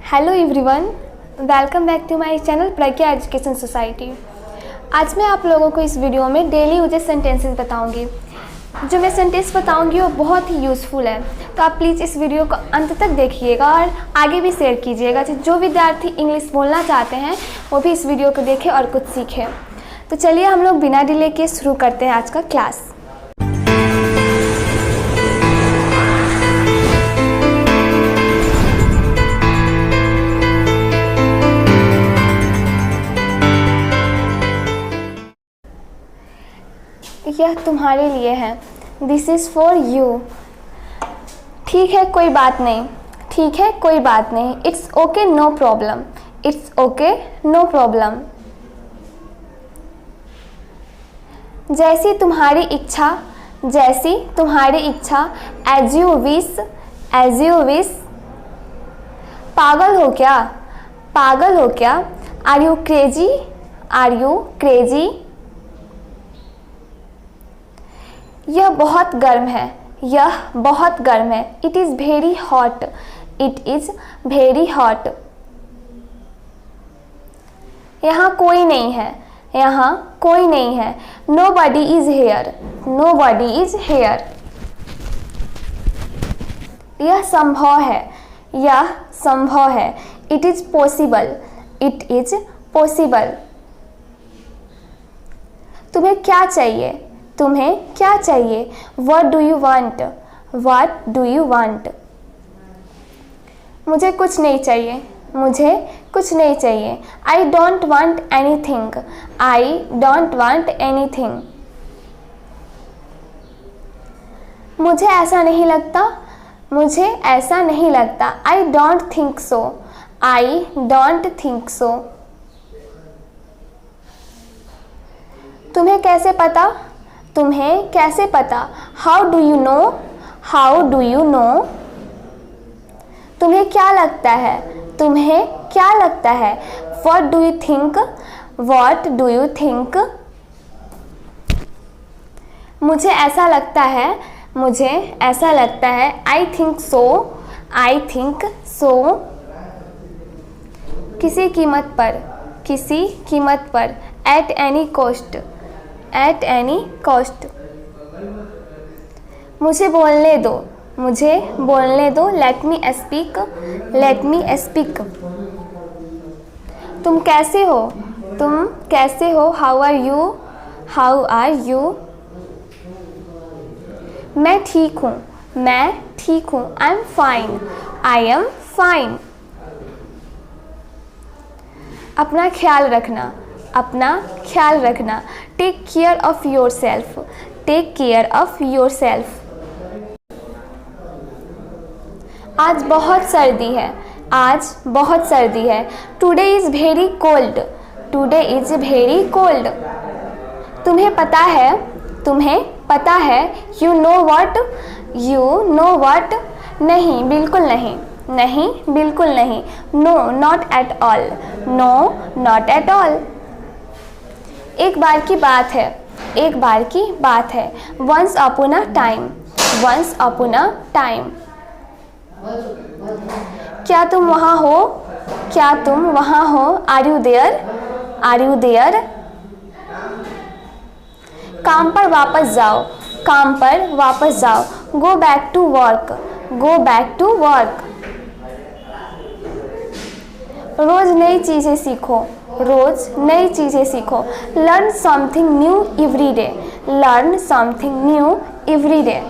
Hello everyone, welcome back to my channel Pragya education society. आज मैं आप लोगों को इस वीडियो में डेली यूजेज सेंटेंसेस बताऊंगी। जो मैं सेंटेंस बताऊंगी वो बहुत ही यूज़फुल है, तो आप प्लीज़ इस वीडियो को अंत तक देखिएगा और आगे भी शेयर कीजिएगा। जो विद्यार्थी इंग्लिश बोलना चाहते हैं वो भी इस वीडियो को देखें और कुछ सीखें। तो चलिए हम लोग बिना डिले के शुरू करते हैं आज का क्लास। यह तुम्हारे लिए है, दिस इज़ फॉर यू। ठीक है कोई बात नहीं, ठीक है कोई बात नहीं, it's okay no problem, it's okay no problem. जैसी तुम्हारी इच्छा, जैसी तुम्हारी इच्छा, as you wish, as you wish. पागल हो क्या, पागल हो क्या, are you crazy, are you crazy. यह बहुत गर्म है, यह बहुत गर्म है, it is very hot, it is very hot. यहाँ कोई नहीं है, यहाँ कोई नहीं है, nobody is here, nobody is here. यह संभव है, यह संभव है, it is possible, it is possible. तुम्हें क्या चाहिए, तुम्हें क्या चाहिए, What do you want, What do you want। मुझे कुछ नहीं चाहिए, मुझे कुछ नहीं चाहिए, I don't want anything, I don't want anything। मुझे ऐसा नहीं लगता, मुझे ऐसा नहीं लगता, I don't think so, I don't think so। तुम्हें कैसे पता, तुम्हें कैसे पता, how do you know, how do you know. तुम्हें क्या लगता है, तुम्हें क्या लगता है, what do you think, what do you think. मुझे ऐसा लगता है, मुझे ऐसा लगता है, I think so, I think so. किसी कीमत पर, किसी कीमत पर, at any cost, at any cost. मुझे बोलने दो, मुझे बोलने दो, let me speak, let me speak. तुम कैसे हो, तुम कैसे हो, how are you, how are you. मैं ठीक हूँ, मैं ठीक हूँ, I am fine, I am fine. अपना ख्याल रखना, अपना ख्याल रखना, take care of yourself, take care of yourself. आज बहुत सर्दी है, आज बहुत सर्दी है, today is very cold, today is very cold. तुम्हें पता है, तुम्हें पता है, you know what, you know what. नहीं बिल्कुल नहीं, नहीं बिल्कुल नहीं, no not at all, no not at all. एक बार की बात है, एक बार की बात है, once upon a time, once upon a time. क्या तुम वहाँ हो, क्या तुम वहाँ हो, are you there, are you there. काम पर वापस जाओ, काम पर वापस जाओ, go back to work, go back to work. रोज़ नई चीज़ें सीखो, रोज़ नई चीज़ें सीखो, learn something new every day, learn something new every day.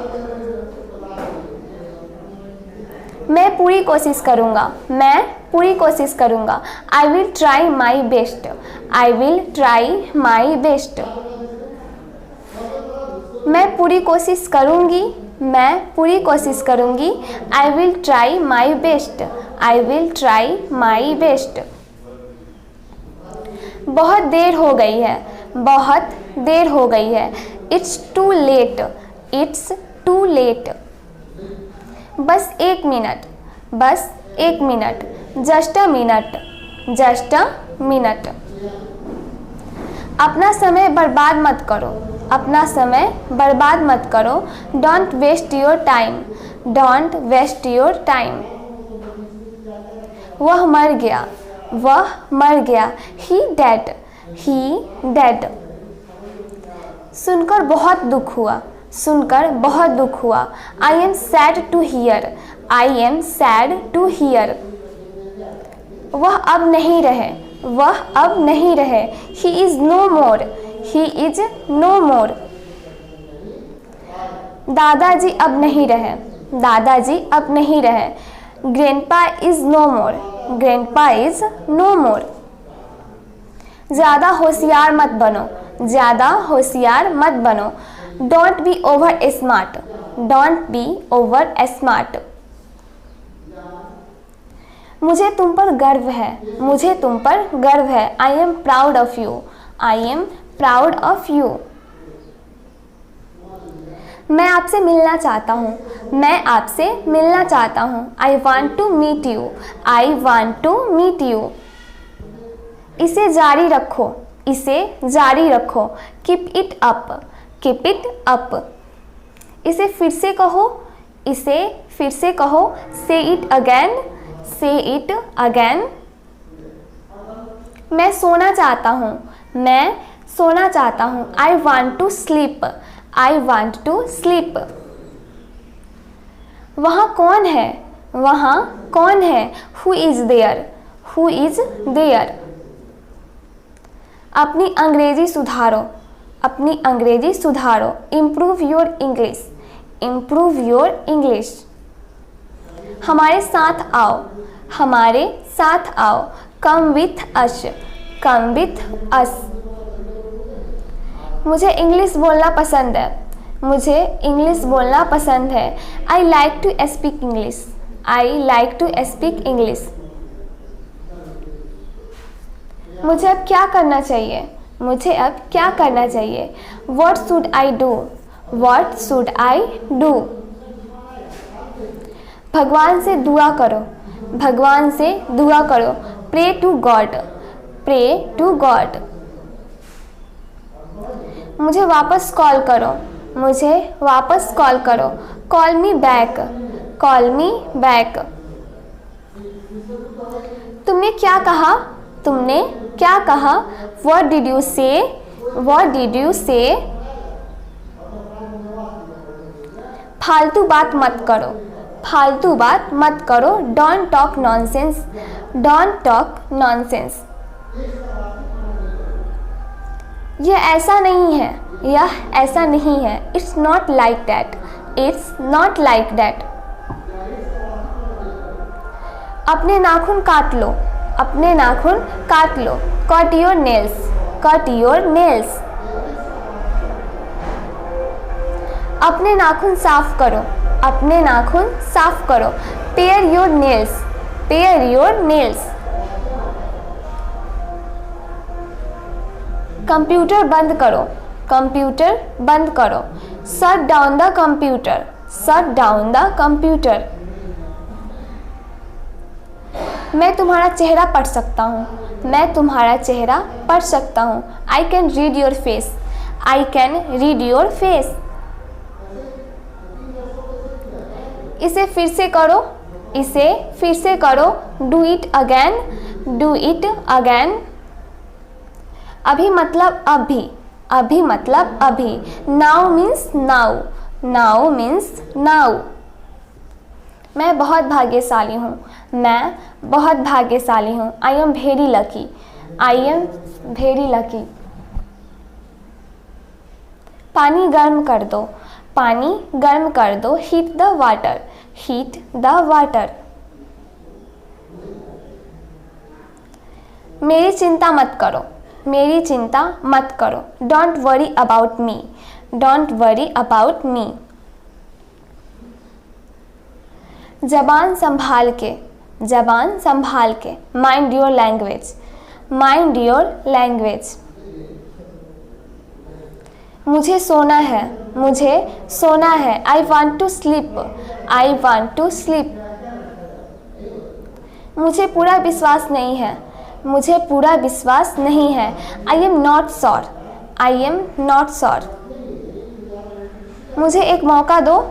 मैं पूरी कोशिश करूँगा, मैं पूरी कोशिश करूँगा, I will try my best, I will try my best. मैं पूरी कोशिश करूँगी, मैं पूरी कोशिश करूँगी, I will try my best, I will try my best. बहुत देर हो गई है, बहुत देर हो गई है, it's too late, it's too late. बस एक मिनट, बस एक minute, just a minute, just a minute. अपना समय बर्बाद मत करो, अपना समय बर्बाद मत करो, don't waste your time, don't waste your time. वह मर गया, वह मर गया। He dead, he dead. सुनकर बहुत दुख हुआ, सुनकर बहुत दुख हुआ। I am sad to hear, I am sad to hear. वह अब नहीं रहे, वह अब नहीं रहे। He is no more, he is no more. दादाजी अब नहीं रहे, दादाजी अब नहीं रहे। Grandpa is no more, grandpa is no मोर। ज़्यादा होशियार मत बनो, ज़्यादा होशियार मत बनो। Don't be over smart, don't be over smart. मुझे तुम पर गर्व है, मुझे तुम पर गर्व है। I am proud of you, I am proud of you. मैं आपसे मिलना चाहता हूँ, मैं आपसे मिलना चाहता हूँ। I want to meet you, I want to meet you. इसे जारी रखो, इसे जारी रखो। Keep it up, keep it up. इसे फिर से कहो, इसे फिर से कहो। Say it again, say it again. मैं सोना चाहता हूँ, मैं सोना चाहता हूँ। I want to sleep, I want to sleep. वहाँ कौन है, वहाँ कौन है। Who is there, who is there. अपनी अंग्रेजी सुधारो, अपनी अंग्रेजी सुधारो। Improve your English, improve your English. हमारे साथ आओ, हमारे साथ आओ। Come with us, come with us. मुझे इंग्लिश बोलना पसंद है, मुझे इंग्लिश बोलना पसंद है। I like to speak English, I like to speak English. मुझे अब क्या करना चाहिए, मुझे अब क्या करना चाहिए। What should I do, what should I do. भगवान से दुआ करो, भगवान से दुआ करो। Pray to God, pray to God. मुझे वापस कॉल करो, मुझे वापस कॉल करो। Call me back, call me back. तुमने क्या कहा, तुमने क्या कहा। What did you say, what did you say. फालतू बात मत करो, फालतू बात मत करो। Don't talk nonsense, don't talk nonsense. यह ऐसा नहीं है, यह ऐसा नहीं है। It's not like that, it's not like that. अपने नाखून काट लो, अपने नाखून काट लो। Cut your nails, cut your nails. अपने नाखून साफ करो, अपने नाखून साफ करो। Pare your nails, pare your nails. Computer बंद करो, कंप्यूटर बंद करो। Shut down the computer, shut down the computer. मैं तुम्हारा चेहरा पढ़ सकता हूँ, मैं तुम्हारा चेहरा पढ़ सकता हूँ। I can read your face, I can read your face. इसे फिर से करो, इसे फिर से करो। Do it again, do it again. अभी मतलब अभी, अभी मतलब अभी। Now means now, now means now. मैं बहुत भाग्यशाली हूँ, मैं बहुत भाग्यशाली हूँ। I am very lucky, I am very lucky. पानी गर्म कर दो, पानी गर्म कर दो। Heat the water, heat the water. मेरी चिंता मत करो, मेरी चिंता मत करो। Don't worry about me, don't worry about me. जबान संभाल के, जबान संभाल के। Mind your language, mind your language. मुझे सोना है, मुझे सोना है। I want to sleep, I want to sleep. मुझे पूरा विश्वास नहीं है, मुझे पूरा विश्वास नहीं है। I am not sure, I am not sure. मुझे एक मौका दो,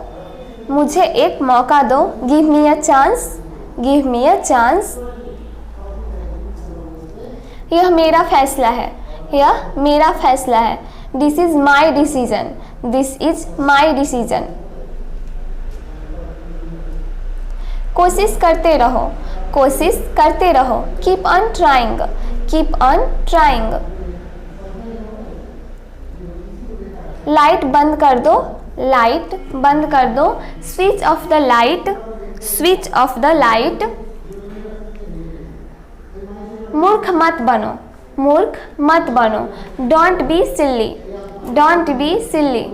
मुझे एक मौका दो। Give me a chance, give me a chance. यह मेरा फैसला है, यह मेरा फैसला है। This is my decision, this is my decision. कोशिश करते रहो, कोशिश करते रहो। Keep on trying, keep on trying. Light बंद कर दो, लाइट बंद कर दो। Switch off the light, switch off the light. मूर्ख मत बनो, मूर्ख मत बनो। Don't be silly, don't be silly.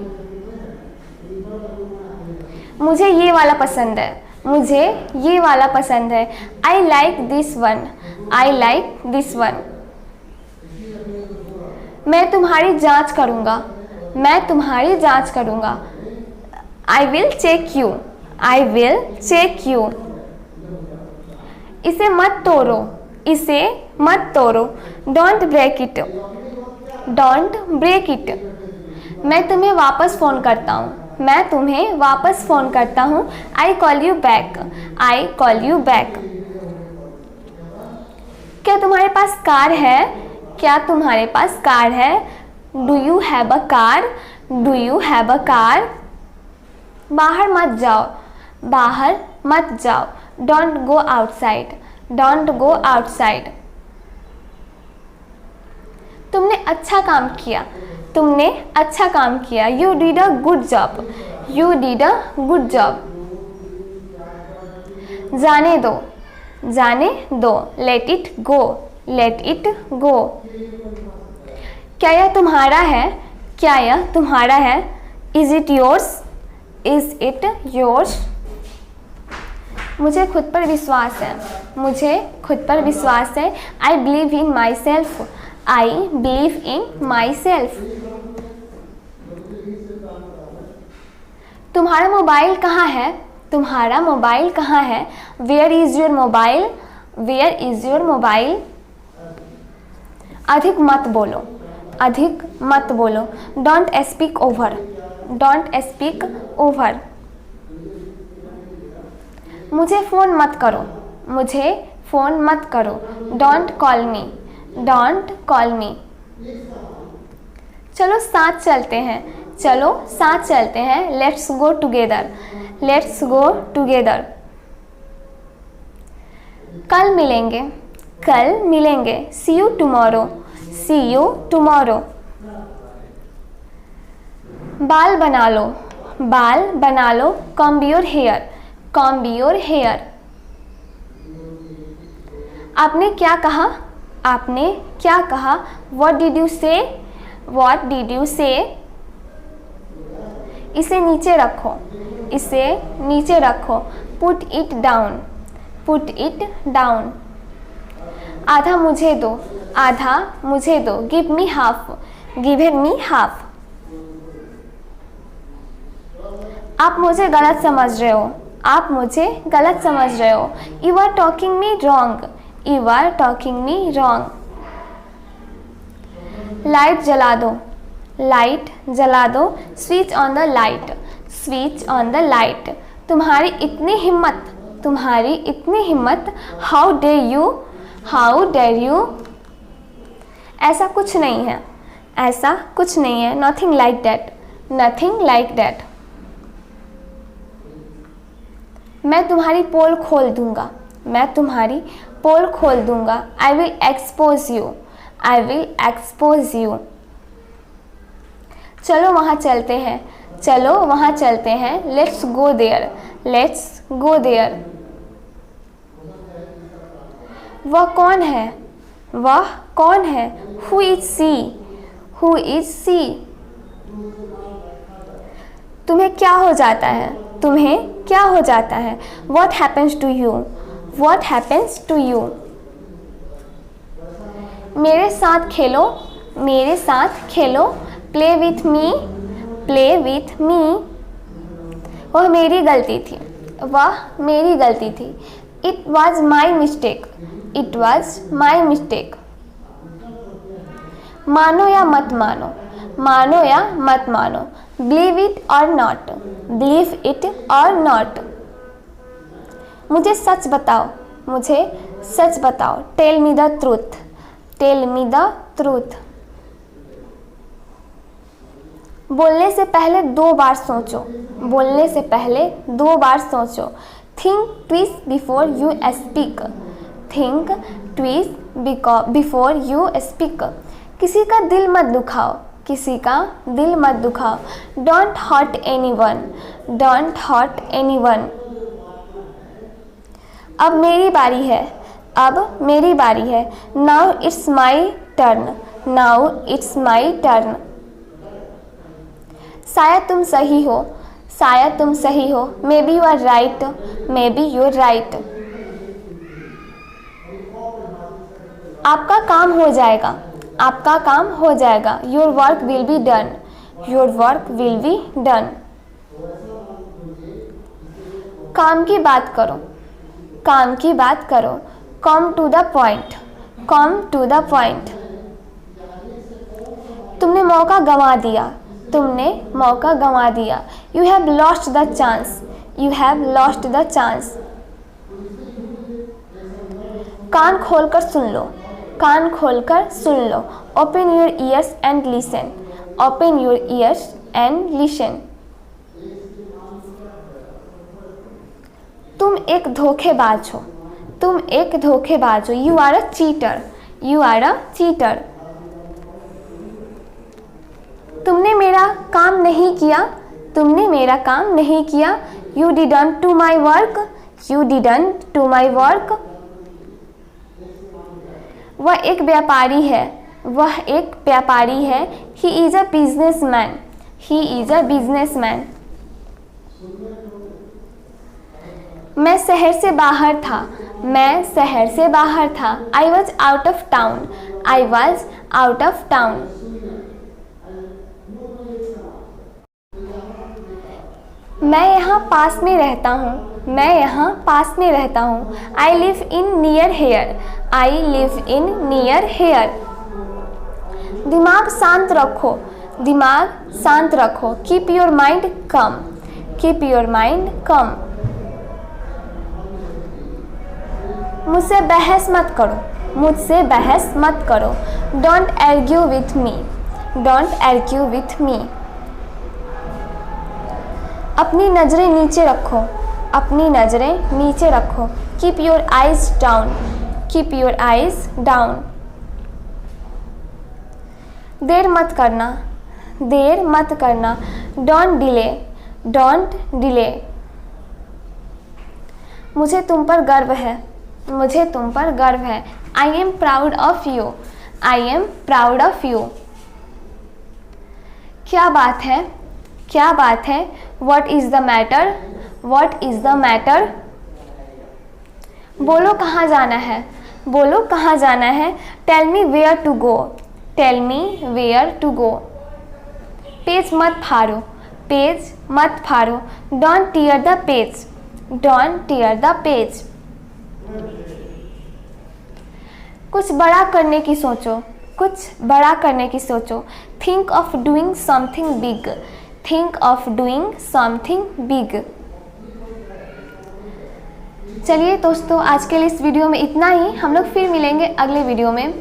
मुझे ये वाला पसंद है, मुझे ये वाला पसंद है। I like this one, I like this one. मैं तुम्हारी जांच करूँगा, मैं तुम्हारी जांच करूँगा। I will check you, I will check you. इसे मत तोड़ो, इसे मत तोड़ो। Don't break it, don't break it. मैं तुम्हें वापस फ़ोन करता हूँ, मैं तुम्हें वापस फ़ोन करता हूँ। I call you back, I call you back. क्या तुम्हारे पास कार है, क्या तुम्हारे पास कार है? Do you have a car, do you have a car. बाहर मत जाओ, बाहर मत जाओ। Don't go outside, don't go outside. तुमने अच्छा काम किया, तुमने अच्छा काम किया। You did a good job, you did a good job. जाने दो, जाने दो। Let it go, late it गो। क्या यह तुम्हारा है, क्या यह तुम्हारा है? Is it yours, is it yours. मुझे खुद पर विश्वास है, मुझे खुद पर विश्वास है। I believe in myself, I believe in myself. तुम्हारा मोबाइल कहाँ है, तुम्हारा मोबाइल कहाँ है? Where is your mobile, where is your mobile. अधिक मत बोलो, अधिक मत बोलो। Don't speak over, don't speak over. मुझे फ़ोन मत करो, मुझे फ़ोन मत करो। Don't call me, don't call me. चलो साथ चलते हैं, चलो साथ चलते हैं। Let's go together, let's go together. कल मिलेंगे, कल मिलेंगे। See you tomorrow, see you tomorrow. बाल बना लो, बाल बना लो। Comb your hair, comb your hair. आपने क्या कहा, आपने क्या कहा? What did you say, what did you say. इसे नीचे रखो, इसे नीचे रखो। Put it down, put it down. आधा मुझे दो, आधा मुझे दो। Give me half, give me half. आप मुझे गलत समझ रहे हो, आप मुझे गलत समझ रहे हो। You are talking me wrong, you are talking me wrong. Light जला दो, लाइट जला दो। Switch on the light, switch on the light. तुम्हारी इतनी हिम्मत, तुम्हारी इतनी हिम्मत। How dare you, how dare you. ऐसा कुछ नहीं है, ऐसा कुछ नहीं है। Nothing like that, nothing like that. मैं तुम्हारी पोल खोल दूंगा, मैं तुम्हारी पोल खोल दूंगा। I will expose you, I will expose you. चलो वहाँ चलते हैं, चलो वहाँ चलते हैं। Let's go there, let's go there. वह कौन है, वह कौन है? Who is she, who is she. तुम्हें क्या हो जाता है, तुम्हें क्या हो जाता है? What happens to you, what happens to you। मेरे साथ खेलो, मेरे साथ खेलो। Play with me, play with me. वह मेरी गलती थी, वह मेरी गलती थी। It was my mistake, it was my mistake. मानो या मत मानो, मानो या मत मानो। Believe it or not, believe it or not. मुझे सच बताओ, मुझे सच बताओ। Tell me the truth, tell me the truth. बोलने से पहले 2 बार सोचो, बोलने से पहले 2 बार सोचो। Think twice before you speak, think twice before you speak. किसी का दिल मत दुखाओ, किसी का दिल मत दुखाओ। Don't hurt anyone, don't hurt anyone. अब मेरी बारी है, अब मेरी बारी है। Now it's my turn, now it's my turn. शायद तुम सही हो, शायद तुम सही हो। Maybe you are right, maybe you are right. आपका काम हो जाएगा, आपका काम हो जाएगा। Your work will be done, your work will be done. काम की बात करो, काम की बात करो। Come to the point, come to the point. तुमने मौका गंवा दिया, तुमने मौका गंवा दिया। You have lost the chance, you have lost the chance. कान खोलकर सुन लो, कान खोलकर सुन लो। Open your ears and listen, open your ears and listen. तुम एक धोखेबाज हो, तुम एक धोखेबाज हो। You are a cheater, you are a cheater. तुमने मेरा काम नहीं किया, तुमने मेरा काम नहीं किया। You didn't do my work, you didn't do my work. वह एक व्यापारी है, वह एक व्यापारी है। He is a businessman, he is a businessman. मैं शहर से बाहर था, मैं शहर से बाहर था। I was out of town, I was out of town. मैं यहाँ पास में रहता हूँ, मैं यहाँ पास में रहता हूँ। I live in near here, I live in near here. दिमाग शांत रखो, दिमाग शांत रखो। Keep your mind calm, keep your mind calm. मुझसे बहस मत करो, मुझसे बहस मत करो। Don't argue with me, don't argue with me. अपनी नज़रें नीचे रखो, अपनी नज़रें नीचे रखो। Keep your eyes down, keep your eyes down. देर मत करना, देर मत करना। Don't delay, don't delay. मुझे तुम पर गर्व है, मुझे तुम पर गर्व है। I am proud of you, I am proud of you. क्या बात है, क्या बात है। What is the matter, what is the matter। बोलो कहाँ जाना है, बोलो कहाँ जाना है। Tell me where to go, tell me where to go। Page मत फाड़ो, पेज मत फाड़ो। Don't tear the page, don't tear the page। कुछ बड़ा करने की सोचो, कुछ बड़ा करने की सोचो। Think of doing something big, think of doing something big। चलिए दोस्तों, आज के लिए इस वीडियो में इतना ही। हम लोग फिर मिलेंगे अगले वीडियो में।